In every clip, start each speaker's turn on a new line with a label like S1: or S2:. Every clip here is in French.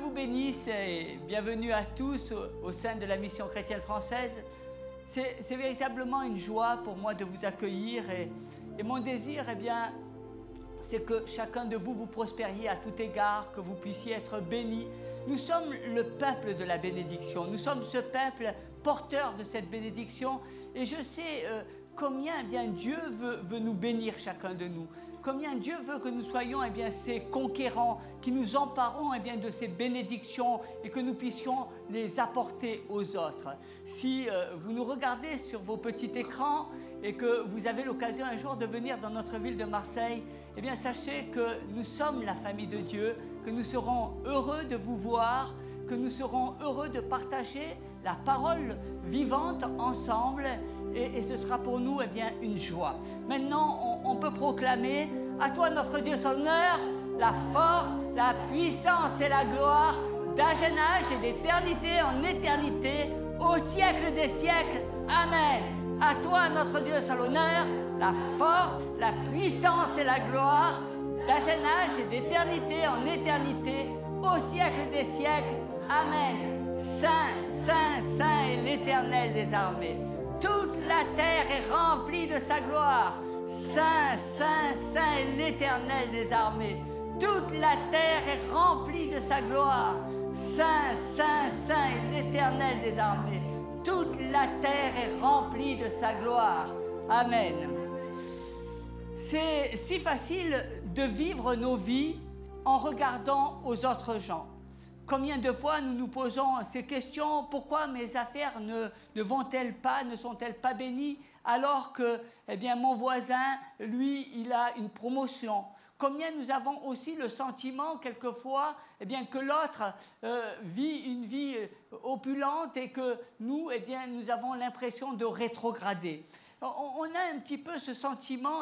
S1: vous bénisse et bienvenue à tous au sein de la mission chrétienne française. C'est véritablement une joie pour moi de vous accueillir et mon désir, c'est que chacun de vous prospériez à tout égard, que vous puissiez être bénis. Nous sommes le peuple de la bénédiction, nous sommes ce peuple porteur de cette bénédiction et je sais combien Dieu veut nous bénir chacun de nous, combien Dieu veut que nous soyons ces conquérants, qui nous emparons de ces bénédictions et que nous puissions les apporter aux autres. Si vous nous regardez sur vos petits écrans et que vous avez l'occasion un jour de venir dans notre ville de Marseille, sachez que nous sommes la famille de Dieu, que nous serons heureux de vous voir, que nous serons heureux de partager la parole vivante ensemble et ce sera pour nous une joie. Maintenant, on peut proclamer à toi notre Dieu soit l'honneur, la force, la puissance et la gloire d'âge en âge et d'éternité en éternité, au siècle des siècles. Amen. À toi notre Dieu soit l'honneur, la force, la puissance et la gloire d'âge en âge et d'éternité en éternité, au siècle des siècles. Amen. Saint, Saint, Saint est l'Éternel des armées. Toute la terre est remplie de sa gloire. Saint, Saint, Saint est l'Éternel des armées. Toute la terre est remplie de sa gloire. Saint, Saint, Saint est l'Éternel des armées. Toute la terre est remplie de sa gloire. Amen. C'est si facile de vivre nos vies en regardant aux autres gens. Combien de fois nous nous posons ces questions, pourquoi mes affaires ne vont-elles pas, ne sont-elles pas bénies, alors que mon voisin, lui, il a une promotion. Combien nous avons aussi le sentiment, quelquefois, que l'autre vit une vie opulente et que nous, nous avons l'impression de rétrograder. On a un petit peu ce sentiment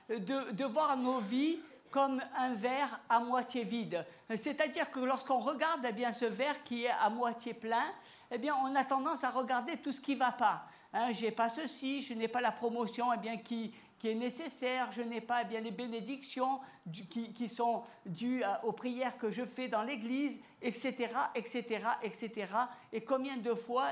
S1: de voir nos vies comme un verre à moitié vide. C'est-à-dire que lorsqu'on regarde ce verre qui est à moitié plein, on a tendance à regarder tout ce qui ne va pas. Je n'ai pas ceci, je n'ai pas la promotion qui est nécessaire, je n'ai pas les bénédictions qui sont dues aux prières que je fais dans l'église, etc., etc., etc. Et combien de fois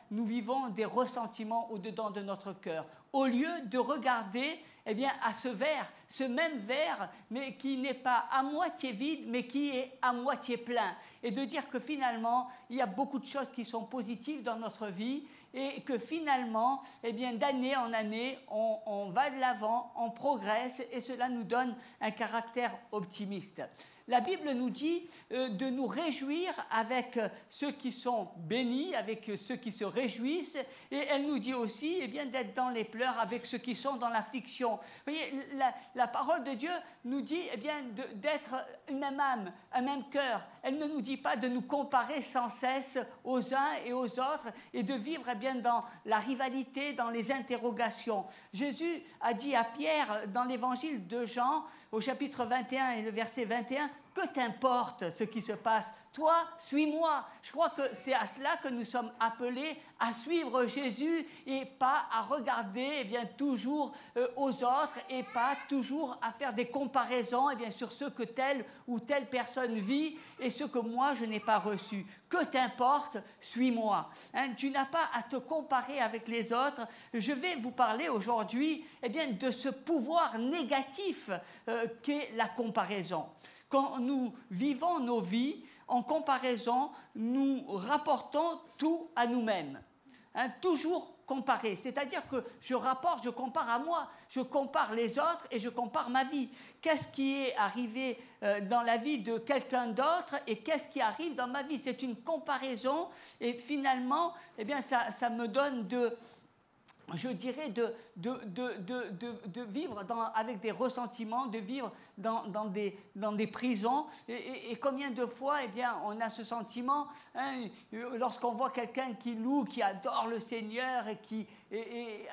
S1: nous vivons des ressentiments au-dedans de notre cœur, au lieu de regarder à ce verre, ce même verre, mais qui n'est pas à moitié vide, mais qui est à moitié plein. Et de dire que finalement, il y a beaucoup de choses qui sont positives dans notre vie et que finalement, d'année en année, on va de l'avant, on progresse et cela nous donne un caractère optimiste. La Bible nous dit de nous réjouir avec ceux qui sont bénis, avec ceux qui se réjouissent, et elle nous dit aussi d'être dans les pleurs avec ceux qui sont dans l'affliction. Vous voyez, la parole de Dieu nous dit d'être une même âme, un même cœur. Elle ne nous dit pas de nous comparer sans cesse aux uns et aux autres et de vivre dans la rivalité, dans les interrogations. Jésus a dit à Pierre dans l'évangile de Jean, au chapitre 21 et le verset 21, « Que t'importe ce qui se passe ? Toi, suis-moi. » Je crois que c'est à cela que nous sommes appelés, à suivre Jésus et pas à regarder toujours aux autres et pas toujours à faire des comparaisons sur ce que telle ou telle personne vit et ce que moi je n'ai pas reçu. Que t'importe, suis-moi. Tu n'as pas à te comparer avec les autres. Je vais vous parler aujourd'hui de ce pouvoir négatif qu'est la comparaison. Quand nous vivons nos vies en comparaison, nous rapportons tout à nous-mêmes. Toujours comparer, c'est-à-dire que je compare à moi, je compare les autres et je compare ma vie. Qu'est-ce qui est arrivé dans la vie de quelqu'un d'autre et qu'est-ce qui arrive dans ma vie? C'est une comparaison et finalement, ça me donne je dirais de vivre avec des ressentiments, de vivre dans des prisons. Et combien de fois on a ce sentiment lorsqu'on voit quelqu'un qui loue, qui adore le Seigneur et qui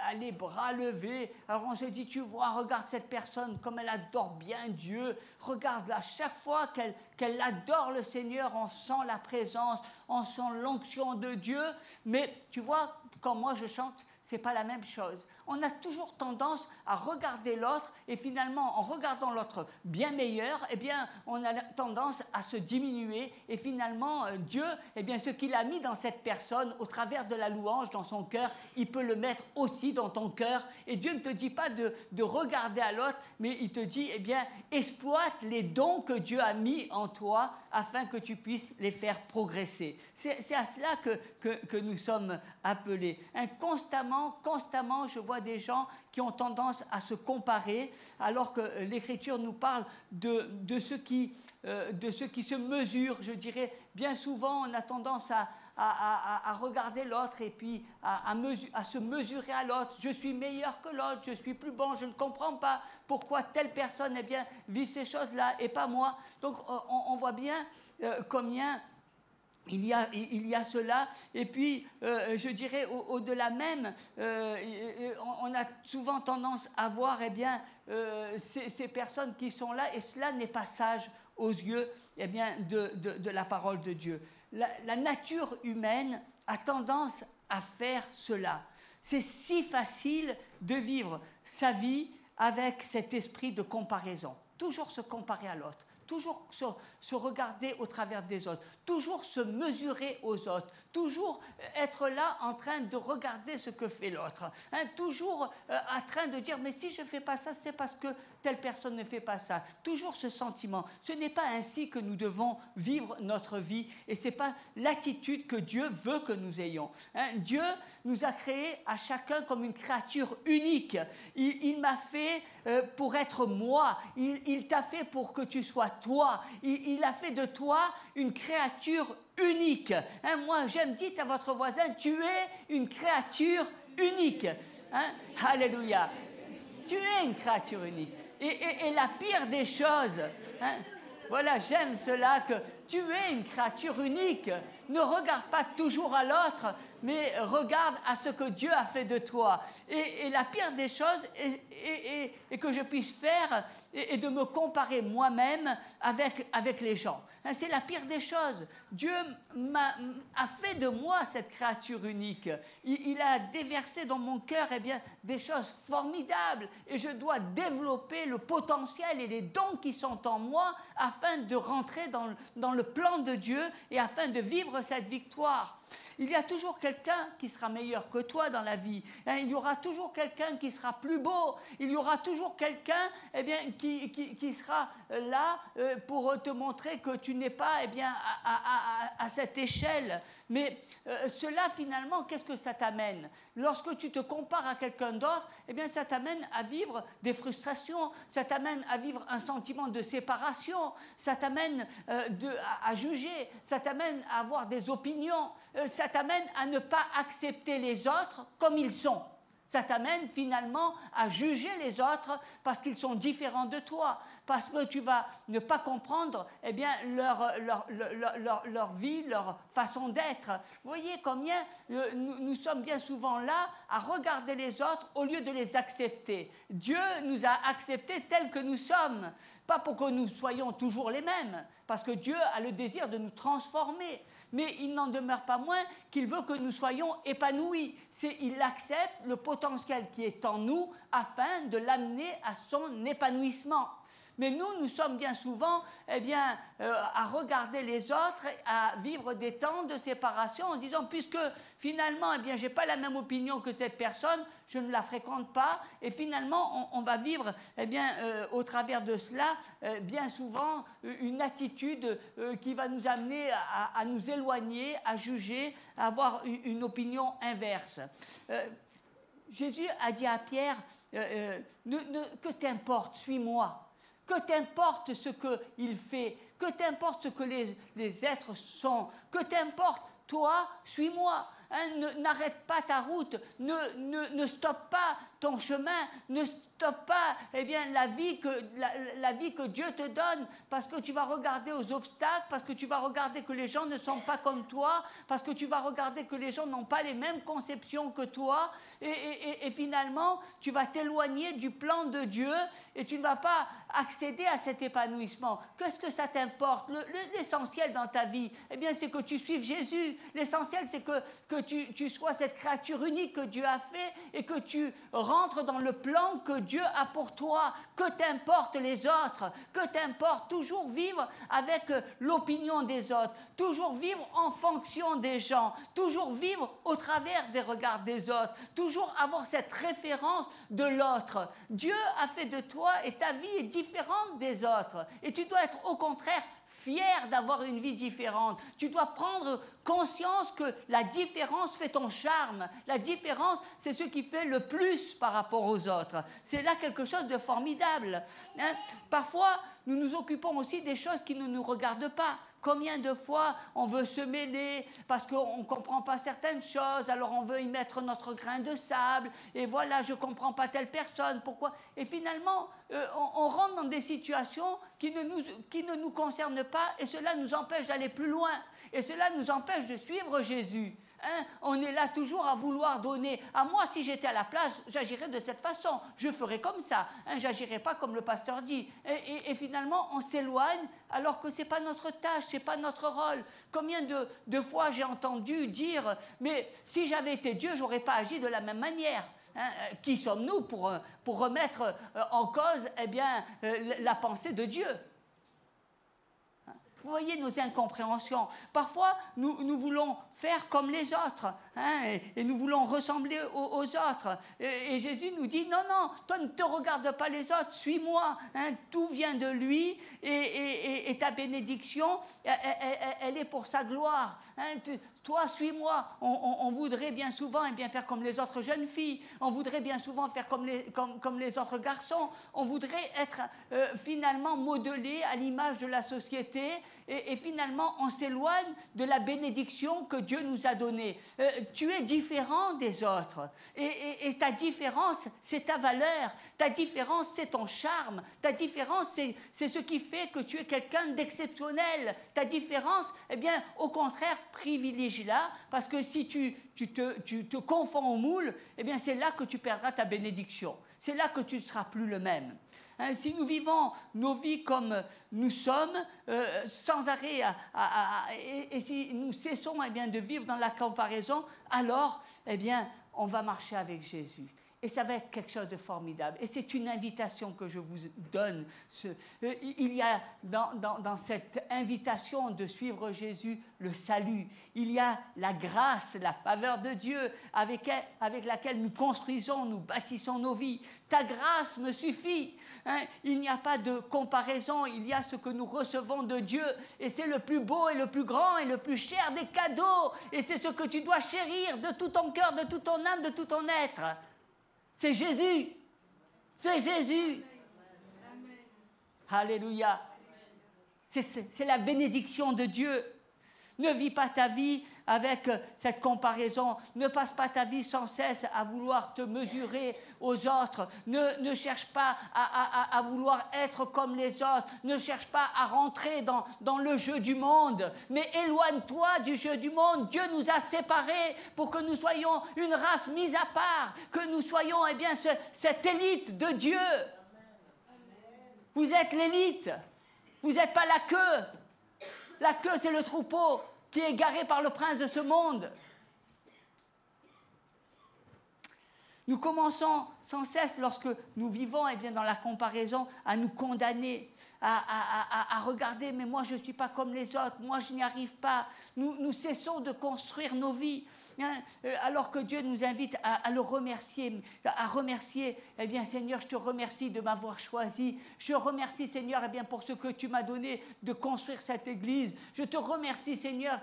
S1: a les bras levés. Alors on se dit, tu vois, regarde cette personne comme elle adore bien Dieu. Regarde-la, chaque fois qu'elle adore le Seigneur, on sent la présence, on sent l'onction de Dieu. Mais tu vois, quand moi je chante, c'est pas la même chose. On a toujours tendance à regarder l'autre et finalement, en regardant l'autre bien meilleur, eh bien, on a tendance à se diminuer et finalement, Dieu, eh bien, ce qu'il a mis dans cette personne, au travers de la louange dans son cœur, il peut le mettre aussi dans ton cœur. Et Dieu ne te dit pas de regarder à l'autre, mais il te dit, eh bien, exploite les dons que Dieu a mis en toi afin que tu puisses les faire progresser. C'est à cela que nous sommes appelés. Constamment, je vois des gens qui ont tendance à se comparer, alors que l'Écriture nous parle de ceux qui se mesurent. Je dirais, bien souvent, on a tendance à regarder l'autre et puis à se mesurer à l'autre. Je suis meilleur que l'autre, je suis plus bon, je ne comprends pas pourquoi telle personne eh bien, vit ces choses-là et pas moi. Donc on voit bien combien il y a cela, et puis je dirais au-delà même, on a souvent tendance à voir eh bien, ces personnes qui sont là, et cela n'est pas sage aux yeux eh bien, de la parole de Dieu. La nature humaine a tendance à faire cela. C'est si facile de vivre sa vie avec cet esprit de comparaison, toujours se comparer à l'autre. Toujours se regarder au travers des autres, toujours se mesurer aux autres, toujours être là en train de regarder ce que fait l'autre, toujours en train de dire mais si je ne fais pas ça, c'est parce que telle personne ne fait pas ça. Toujours ce sentiment. Ce n'est pas ainsi que nous devons vivre notre vie et ce n'est pas l'attitude que Dieu veut que nous ayons. Dieu nous a créés à chacun comme une créature unique. Il m'a fait pour être moi. Il t'a fait pour que tu sois toi. Il a fait de toi une créature unique. Moi, j'aime, dites à votre voisin, tu es une créature unique. Alléluia. Tu es une créature unique. Et la pire des choses, voilà, j'aime cela, que tu es une créature unique. Ne regarde pas toujours à l'autre, mais regarde à ce que Dieu a fait de toi. Et la pire des choses est que je puisse faire et de me comparer moi-même avec les gens. C'est la pire des choses. Dieu a fait de moi cette créature unique. Il a déversé dans mon cœur eh bien, des choses formidables. Et je dois développer le potentiel et les dons qui sont en moi afin de rentrer dans le plan de Dieu et afin de vivre cette victoire. Il y a toujours quelqu'un qui sera meilleur que toi dans la vie. Il y aura toujours quelqu'un qui sera plus beau. Il y aura toujours quelqu'un eh bien, qui sera là pour te montrer que tu n'es pas eh bien, à cette échelle. Mais cela, finalement, qu'est-ce que ça t'amène? Lorsque tu te compares à quelqu'un d'autre, eh bien, ça t'amène à vivre des frustrations, ça t'amène à vivre un sentiment de séparation, ça t'amène à juger, ça t'amène à avoir des opinions, ça t'amène à ne pas accepter les autres comme ils sont. Ça t'amène finalement à juger les autres parce qu'ils sont différents de toi, parce que tu vas ne pas comprendre eh bien, leur vie, leur façon d'être. Vous voyez combien nous sommes bien souvent là à regarder les autres au lieu de les accepter. Dieu nous a acceptés tels que nous sommes, pas pour que nous soyons toujours les mêmes, parce que Dieu a le désir de nous transformer. Mais il n'en demeure pas moins qu'il veut que nous soyons épanouis. Il accepte le potentiel qui est en nous afin de l'amener à son épanouissement. Mais nous sommes bien souvent eh bien, à regarder les autres, à vivre des temps de séparation en disant, puisque finalement, eh bien, je n'ai pas la même opinion que cette personne, je ne la fréquente pas, et finalement, on va vivre eh bien, au travers de cela, bien souvent, une attitude qui va nous amener à nous éloigner, à juger, à avoir une opinion inverse. Jésus a dit à Pierre, que t'importe, suis-moi. Que t'importe ce qu'il fait, que t'importe ce que les êtres sont, que t'importe, toi, suis-moi. N'arrête pas ta route, ne stoppe pas ton chemin, ne stoppe pas la vie que Dieu te donne, parce que tu vas regarder aux obstacles, parce que tu vas regarder que les gens ne sont pas comme toi, parce que tu vas regarder que les gens n'ont pas les mêmes conceptions que toi, et finalement, tu vas t'éloigner du plan de Dieu et tu ne vas pas accéder à cet épanouissement. Qu'est-ce que ça t'importe? L'essentiel dans ta vie, c'est que tu suives Jésus. L'essentiel, c'est que tu sois cette créature unique que Dieu a fait et que tu rentres dans le plan que Dieu a pour toi. Que t'importe les autres? Que t'importe? Toujours vivre avec l'opinion des autres, toujours vivre en fonction des gens, toujours vivre au travers des regards des autres, toujours avoir cette référence de l'autre. Dieu a fait de toi et ta vie est différente des autres. Et tu dois être au contraire fier d'avoir une vie différente. Tu dois prendre conscience que la différence fait ton charme. La différence, c'est ce qui fait le plus par rapport aux autres. C'est là quelque chose de formidable. Parfois, nous nous occupons aussi des choses qui ne nous regardent pas. Combien de fois on veut se mêler parce qu'on ne comprend pas certaines choses, alors on veut y mettre notre grain de sable, et voilà, je ne comprends pas telle personne, pourquoi? Et finalement, on rentre dans des situations qui ne nous concernent pas, et cela nous empêche d'aller plus loin, et cela nous empêche de suivre Jésus. On est là toujours à vouloir donner. À moi, si j'étais à la place, j'agirais de cette façon. Je ferais comme ça. J'agirais pas comme le pasteur dit. Et finalement, on s'éloigne alors que c'est pas notre tâche, c'est pas notre rôle. Combien de fois j'ai entendu dire, mais si j'avais été Dieu, j'aurais pas agi de la même manière. Qui sommes-nous pour remettre en cause la pensée de Dieu? Vous voyez nos incompréhensions. Parfois, nous voulons faire comme les autres, et nous voulons ressembler aux autres. Et Jésus nous dit, non, toi ne te regarde pas les autres, suis-moi. Tout vient de lui, et ta bénédiction, elle est pour sa gloire. Toi, suis-moi. On voudrait bien souvent faire comme les autres jeunes filles. On voudrait bien souvent faire comme les autres garçons. On voudrait être finalement modelé à l'image de la société. Et finalement, on s'éloigne de la bénédiction que Dieu nous a donnée. Tu es différent des autres. Et ta différence, c'est ta valeur. Ta différence, c'est ton charme. Ta différence, c'est ce qui fait que tu es quelqu'un d'exceptionnel. Ta différence, au contraire, privilégie-la, parce que si tu te confonds au moule, c'est là que tu perdras ta bénédiction. C'est là que tu ne seras plus le même. Si nous vivons nos vies comme nous sommes, sans arrêt, et si nous cessons de vivre dans la comparaison, alors on va marcher avec Jésus. Et ça va être quelque chose de formidable. Et c'est une invitation que je vous donne. Il y a dans cette invitation de suivre Jésus le salut. Il y a la grâce, la faveur de Dieu avec laquelle nous construisons, nous bâtissons nos vies. Ta grâce me suffit. Il n'y a pas de comparaison. Il y a ce que nous recevons de Dieu. Et c'est le plus beau et le plus grand et le plus cher des cadeaux. Et c'est ce que tu dois chérir de tout ton cœur, de toute ton âme, de tout ton être. C'est Jésus. C'est Jésus. Amen. Alléluia. C'est la bénédiction de Dieu. Ne vis pas ta vie avec cette comparaison. Ne passe pas ta vie sans cesse à vouloir te mesurer aux autres. Ne cherche pas à vouloir être comme les autres. Ne cherche pas à rentrer dans le jeu du monde. Mais éloigne-toi du jeu du monde. Dieu nous a séparés pour que nous soyons une race mise à part. Que nous soyons cette élite de Dieu. Vous êtes l'élite. Vous n'êtes pas la queue. La queue, c'est le troupeau qui est égaré par le prince de ce monde. Nous commençons sans cesse, lorsque nous vivons dans la comparaison, à nous condamner, à regarder, mais moi je ne suis pas comme les autres, moi je n'y arrive pas. Nous cessons de construire nos vies, alors que Dieu nous invite à le remercier, Seigneur, je te remercie de m'avoir choisi. Je remercie, Seigneur, pour ce que tu m'as donné de construire cette église. Je te remercie, Seigneur,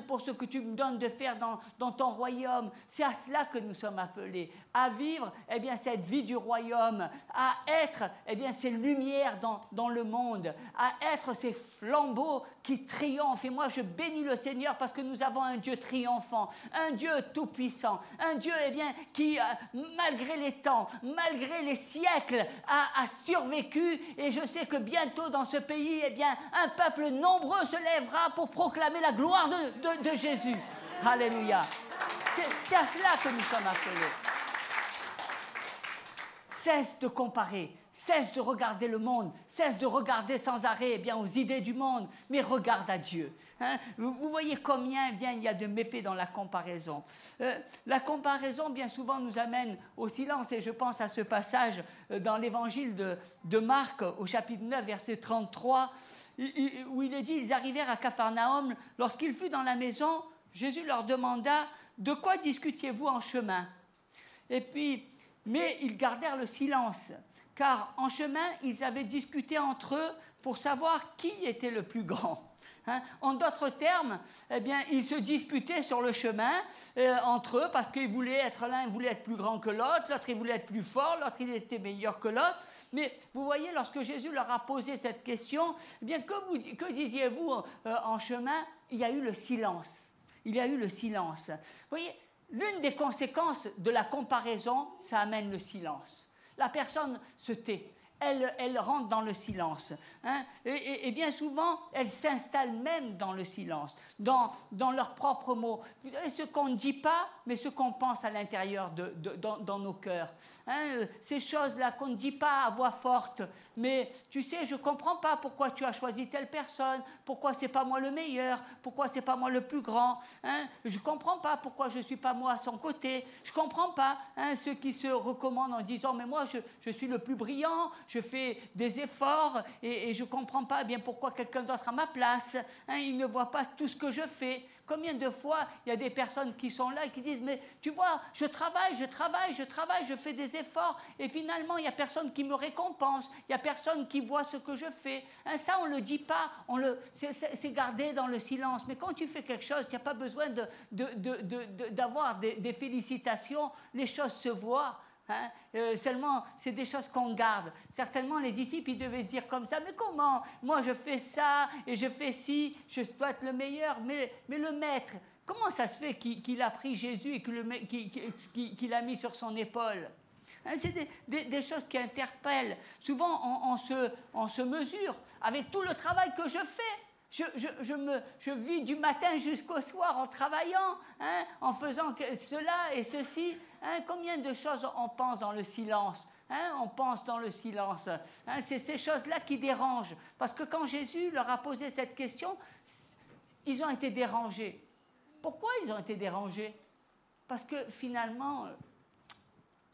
S1: pour ce que tu me donnes de faire dans ton royaume. C'est à cela que nous sommes appelés, à vivre cette cette vie du royaume, à être ces lumières dans le monde, à être ces flambeaux qui triomphent. Et moi, je bénis le Seigneur parce que nous avons un Dieu triomphant, un Dieu tout-puissant, un Dieu qui, malgré les temps, malgré les siècles, a survécu. Et je sais que bientôt dans ce pays, un peuple nombreux se lèvera pour proclamer la gloire de Jésus. Alléluia. C'est à cela que nous sommes appelés. Cesse de comparer, cesse de regarder le monde, cesse de regarder sans arrêt aux idées du monde, mais regarde à Dieu. Vous voyez combien il y a de méfaits dans la comparaison. La comparaison, bien souvent, nous amène au silence. Et je pense à ce passage dans l'évangile de Marc, au chapitre 9, verset 33, où il est dit, ils arrivèrent à Capharnaüm. Lorsqu'il fut dans la maison, Jésus leur demanda, « De quoi discutiez-vous en chemin ?» Mais ils gardèrent le silence, car en chemin, ils avaient discuté entre eux pour savoir qui était le plus grand. En d'autres termes, ils se disputaient sur le chemin entre eux parce qu'ils voulaient être l'un, voulait être plus grand que l'autre, l'autre il voulait être plus fort, l'autre il était meilleur que l'autre. Mais vous voyez, lorsque Jésus leur a posé cette question, que disiez-vous en chemin? Il y a eu le silence. Il y a eu le silence. Vous voyez, l'une des conséquences de la comparaison, ça amène le silence. La personne se tait. Elle rentre dans le silence. Et bien souvent, elle s'installe même dans le silence, dans leurs propres mots. Vous savez, ce qu'on ne dit pas, mais ce qu'on pense à l'intérieur dans nos cœurs. Ces choses-là qu'on ne dit pas à voix forte. Mais tu sais, je ne comprends pas pourquoi tu as choisi telle personne, pourquoi ce n'est pas moi le meilleur, pourquoi ce n'est pas moi le plus grand. Je ne comprends pas pourquoi je ne suis pas moi à son côté. Je ne comprends pas ceux qui se recommandent en disant « mais moi, je suis le plus brillant ». Je fais des efforts et je ne comprends pas bien pourquoi quelqu'un d'autre à ma place. Il ne voit pas tout ce que je fais. Combien de fois il y a des personnes qui sont là et qui disent « mais tu vois, je travaille, je fais des efforts et finalement il n'y a personne qui me récompense, il n'y a personne qui voit ce que je fais. » Ça, on ne le dit pas, c'est gardé dans le silence. Mais quand tu fais quelque chose, tu n'as pas besoin d'avoir des félicitations, les choses se voient. Seulement, c'est des choses qu'on garde. Certainement, les disciples, ils devaient dire comme ça, mais comment? Moi, je fais ça et je fais ci, je dois être le meilleur, mais le maître, comment ça se fait qu'il a pris Jésus et qu'il l'a mis sur son épaule? C'est des choses qui interpellent. Souvent, on se mesure avec tout le travail que je fais. Je vis du matin jusqu'au soir en travaillant, en faisant cela et ceci. Combien de choses on pense dans le silence? On pense dans le silence. C'est ces choses-là qui dérangent. Parce que quand Jésus leur a posé cette question, ils ont été dérangés. Pourquoi ils ont été dérangés? Parce que finalement,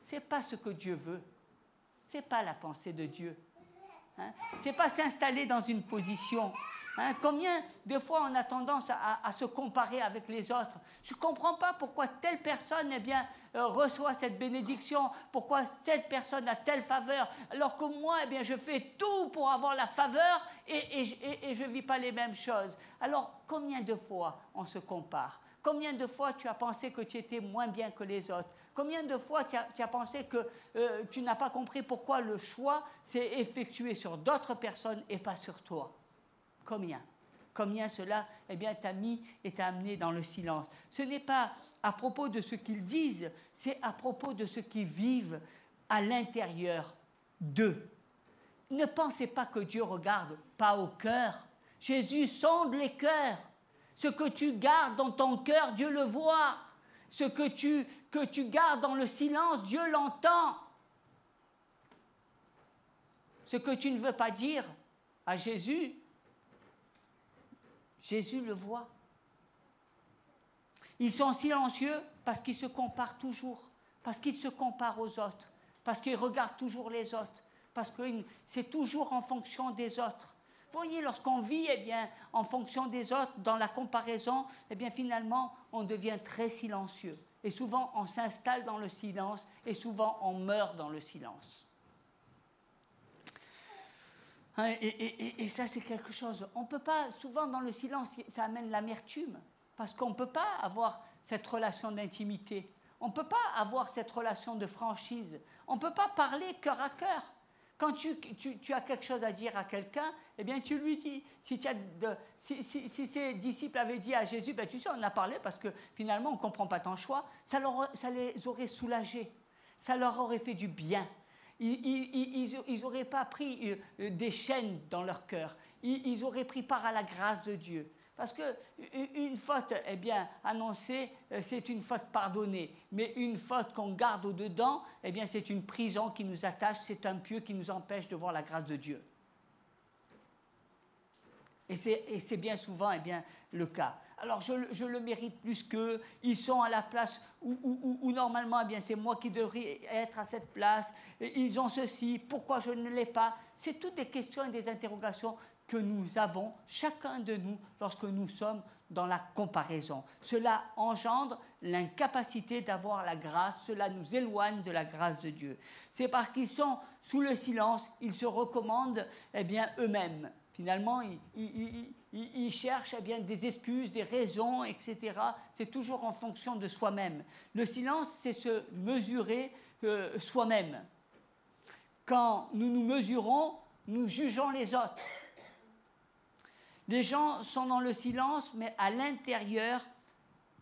S1: ce n'est pas ce que Dieu veut. Ce n'est pas la pensée de Dieu. Ce n'est pas s'installer dans une position. Combien de fois on a tendance à se comparer avec les autres? Je ne comprends pas pourquoi telle personne reçoit cette bénédiction, pourquoi cette personne a telle faveur, alors que moi, je fais tout pour avoir la faveur et je ne vis pas les mêmes choses. Alors, combien de fois on se compare? Combien de fois tu as pensé que tu étais moins bien que les autres? Combien de fois tu as pensé que tu n'as pas compris pourquoi le choix s'est effectué sur d'autres personnes et pas sur toi? Combien cela t'a mis et t'a amené dans le silence? Ce n'est pas à propos de ce qu'ils disent, c'est à propos de ce qu'ils vivent à l'intérieur d'eux. Ne pensez pas que Dieu regarde pas au cœur. Jésus sonde les cœurs. Ce que tu gardes dans ton cœur, Dieu le voit. Ce que tu gardes dans le silence, Dieu l'entend. Ce que tu ne veux pas dire à Jésus, Jésus le voit. Ils sont silencieux parce qu'ils se comparent toujours, parce qu'ils se comparent aux autres, parce qu'ils regardent toujours les autres, parce que c'est toujours en fonction des autres. Vous voyez, lorsqu'on vit en fonction des autres, dans la comparaison, finalement, on devient très silencieux. Et souvent, on s'installe dans le silence, et souvent, on meurt dans le silence. Et ça, c'est quelque chose. On ne peut pas, souvent dans le silence, ça amène l'amertume, parce qu'on ne peut pas avoir cette relation d'intimité. On ne peut pas avoir cette relation de franchise. On ne peut pas parler cœur à cœur. Quand tu as quelque chose à dire à quelqu'un, eh bien tu lui dis. Si ces disciples avaient dit à Jésus, ben, tu sais, on en a parlé parce que finalement on ne comprend pas ton choix, ça les aurait soulagés. Ça leur aurait fait du bien. Ils n'auraient pas pris des chaînes dans leur cœur. Ils auraient pris part à la grâce de Dieu. Parce qu'une faute, eh bien, annoncée, c'est une faute pardonnée. Mais une faute qu'on garde au-dedans, eh bien, c'est une prison qui nous attache, c'est un pieu qui nous empêche de voir la grâce de Dieu. Et c'est bien souvent, eh bien, le cas. Alors, je le mérite plus qu'eux. Ils sont à la place où normalement, eh bien, c'est moi qui devrais être à cette place. Ils ont ceci, pourquoi je ne l'ai pas? C'est toutes des questions et des interrogations que nous avons, chacun de nous, lorsque nous sommes dans la comparaison. Cela engendre l'incapacité d'avoir la grâce, cela nous éloigne de la grâce de Dieu. C'est parce qu'ils sont sous le silence, ils se recommandent, eh bien, eux-mêmes. Finalement, ils cherchent, eh bien, des excuses, des raisons, etc. C'est toujours en fonction de soi-même. Le silence, c'est se mesurer soi-même. Quand nous nous mesurons, nous jugeons les autres. Les gens sont dans le silence, mais à l'intérieur,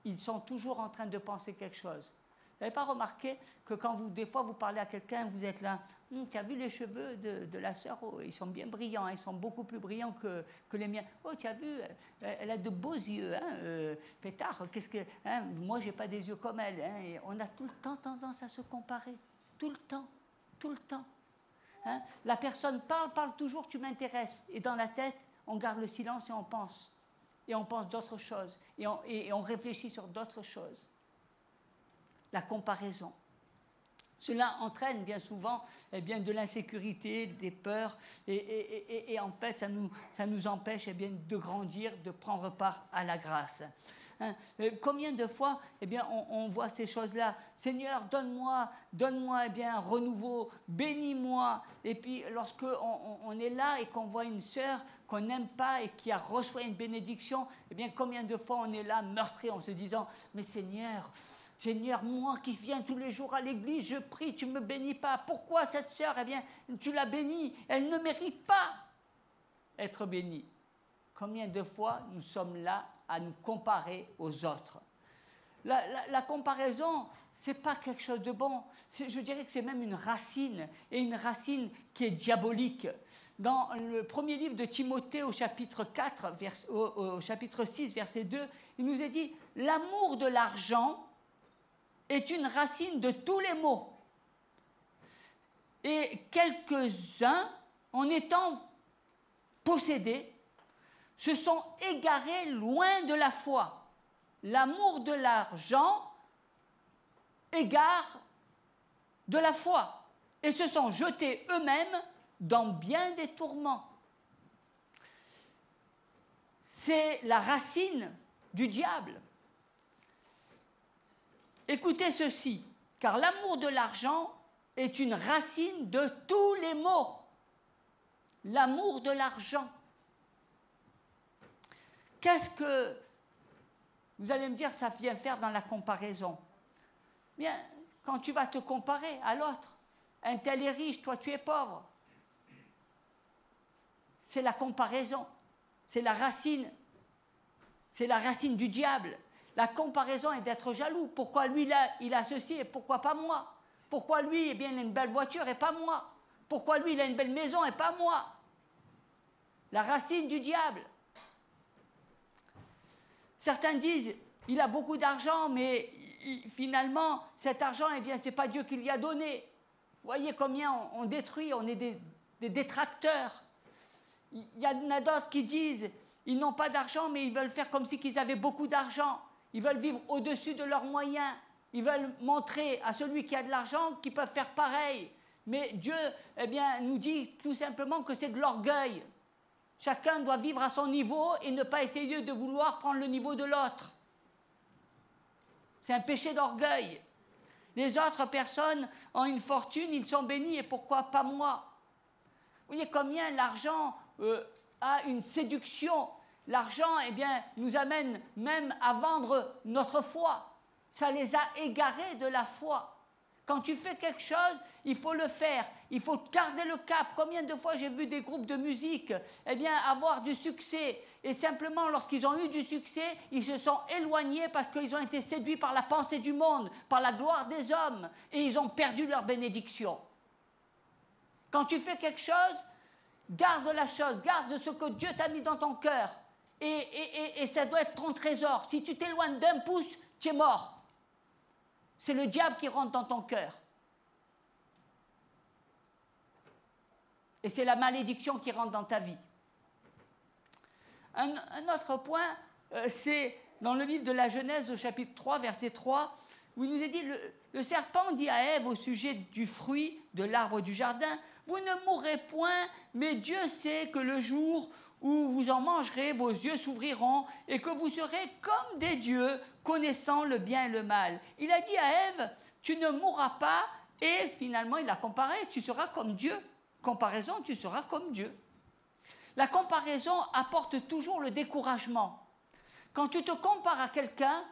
S1: ils sont toujours en train de penser quelque chose. Vous n'avez pas remarqué que quand des fois vous parlez à quelqu'un, vous êtes là, tu as vu les cheveux de la sœur, oh, ils sont bien brillants, ils sont beaucoup plus brillants que les miens. Oh, tu as vu, elle a de beaux yeux, hein, pétard, qu'est-ce que, hein, moi j'ai pas des yeux comme elle. Hein, et on a tout le temps tendance à se comparer, tout le temps. Hein. La personne parle toujours, tu m'intéresses, et dans la tête, on garde le silence et on pense. Et on pense d'autres choses. Et on réfléchit sur d'autres choses. La comparaison. Cela entraîne bien souvent eh bien, de l'insécurité, des peurs. Et en fait, ça nous empêche eh bien, de grandir, de prendre part à la grâce. Hein? Combien de fois eh bien, on voit ces choses-là? Seigneur, donne-moi eh bien, un renouveau, bénis-moi. Et puis, lorsqu'on est là et qu'on voit une sœur qu'on n'aime pas et qui a reçu une bénédiction, eh bien, combien de fois on est là meurtri en se disant, mais Seigneur, moi qui viens tous les jours à l'église, je prie, tu ne me bénis pas. Pourquoi cette sœur, eh bien, tu la bénis? Elle ne mérite pas être bénie. Combien de fois nous sommes là à nous comparer aux autres? La comparaison, ce n'est pas quelque chose de bon. Je dirais que c'est même une racine, et une racine qui est diabolique. Dans le premier livre de Timothée, au chapitre 4, au chapitre 6, verset 2, il nous est dit « L'amour de l'argent est une racine de tous les maux. Et quelques-uns, en étant possédés, se sont égarés loin de la foi. L'amour de l'argent égare de la foi et se sont jetés eux-mêmes dans bien des tourments. » C'est la racine du diable. Écoutez ceci, car l'amour de l'argent est une racine de tous les maux. L'amour de l'argent. Qu'est-ce que, vous allez me dire, ça vient faire dans la comparaison? Bien, quand tu vas te comparer à l'autre, un tel est riche, toi tu es pauvre. C'est la comparaison, c'est la racine du diable. La comparaison est d'être jaloux. Pourquoi lui, il a ceci et pourquoi pas moi? Pourquoi lui, eh bien, il a une belle voiture et pas moi? Pourquoi lui, il a une belle maison et pas moi? La racine du diable. Certains disent, il a beaucoup d'argent, mais finalement, cet argent, eh bien, ce n'est pas Dieu qui lui a donné. Vous voyez combien on détruit, on est des détracteurs. Il y en a d'autres qui disent, ils n'ont pas d'argent, mais ils veulent faire comme si ils avaient beaucoup d'argent. Ils veulent vivre au-dessus de leurs moyens. Ils veulent montrer à celui qui a de l'argent qu'ils peuvent faire pareil. Mais Dieu, eh bien, nous dit tout simplement que c'est de l'orgueil. Chacun doit vivre à son niveau et ne pas essayer de vouloir prendre le niveau de l'autre. C'est un péché d'orgueil. Les autres personnes ont une fortune, ils sont bénis, et pourquoi pas moi? Vous voyez combien l'argent a une séduction. L'argent, eh bien, nous amène même à vendre notre foi. Ça les a égarés de la foi. Quand tu fais quelque chose, il faut le faire. Il faut garder le cap. Combien de fois j'ai vu des groupes de musique avoir du succès. Et simplement, lorsqu'ils ont eu du succès, ils se sont éloignés parce qu'ils ont été séduits par la pensée du monde, par la gloire des hommes. Et ils ont perdu leur bénédiction. Quand tu fais quelque chose, garde la chose. Garde ce que Dieu t'a mis dans ton cœur. Et ça doit être ton trésor. Si tu t'éloignes d'un pouce, tu es mort. C'est le diable qui rentre dans ton cœur. Et c'est la malédiction qui rentre dans ta vie. Un autre point, c'est dans le livre de la Genèse, au chapitre 3, verset 3, où il nous est dit, le serpent dit à Ève au sujet du fruit de l'arbre du jardin, « Vous ne mourrez point, mais Dieu sait que le jour où vous en mangerez, vos yeux s'ouvriront et que vous serez comme des dieux, connaissant le bien et le mal. » Il a dit à Ève, tu ne mourras pas, et finalement il a comparé, tu seras comme Dieu. Comparaison, tu seras comme Dieu. La comparaison apporte toujours le découragement. Quand tu te compares à quelqu'un,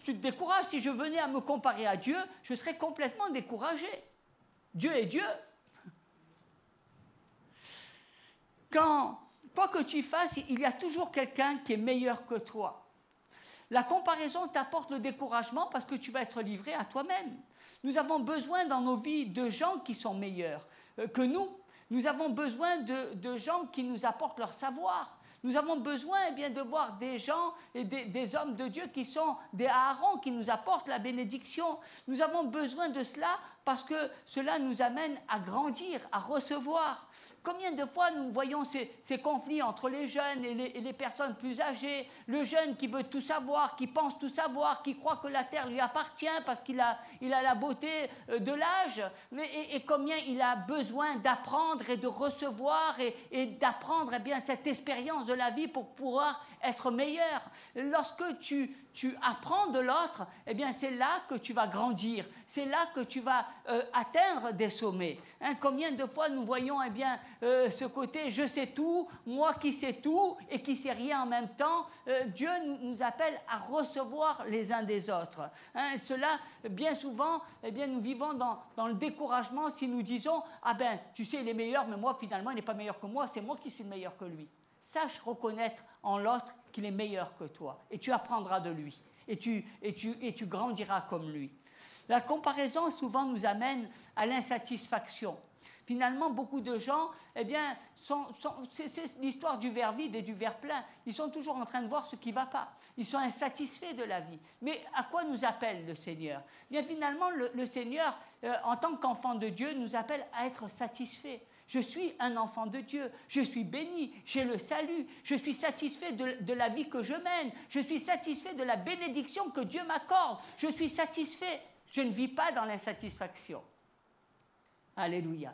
S1: tu te décourages. Si je venais à me comparer à Dieu, je serais complètement découragé. Dieu est Dieu. Quoi que tu fasses, il y a toujours quelqu'un qui est meilleur que toi. La comparaison t'apporte le découragement parce que tu vas être livré à toi-même. Nous avons besoin dans nos vies de gens qui sont meilleurs que nous. Nous avons besoin de gens qui nous apportent leur savoir. Nous avons besoin de voir des gens et des hommes de Dieu qui sont des Aaron, qui nous apportent la bénédiction. Nous avons besoin de cela parce que cela nous amène à grandir, à recevoir. Combien de fois nous voyons ces conflits entre les jeunes et les personnes plus âgées, le jeune qui veut tout savoir, qui pense tout savoir, qui croit que la terre lui appartient parce qu'il a la beauté de l'âge, et combien il a besoin d'apprendre et de recevoir et d'apprendre cette expérience de la vie pour pouvoir être meilleur. Lorsque tu apprends de l'autre, c'est là que tu vas grandir, c'est là que tu vas atteindre des sommets. Combien de fois nous voyons ce côté je sais tout, moi qui sais tout et qui sais rien en même temps. Dieu nous appelle à recevoir les uns des autres. Cela, bien souvent, nous vivons dans le découragement si nous disons tu sais il est meilleur, mais moi finalement il n'est pas meilleur que moi, c'est moi qui suis meilleur que lui. Sache reconnaître en l'autre qu'il est meilleur que toi et tu apprendras de lui et tu grandiras comme lui. La comparaison souvent nous amène à l'insatisfaction. Finalement, beaucoup de gens, c'est l'histoire du verre vide et du verre plein. Ils sont toujours en train de voir ce qui ne va pas. Ils sont insatisfaits de la vie. Mais à quoi nous appelle le Seigneur ? Finalement, le Seigneur, en tant qu'enfant de Dieu, nous appelle à être satisfaits. Je suis un enfant de Dieu, je suis béni, j'ai le salut, je suis satisfait de la vie que je mène, je suis satisfait de la bénédiction que Dieu m'accorde, je suis satisfait, je ne vis pas dans l'insatisfaction. Alléluia.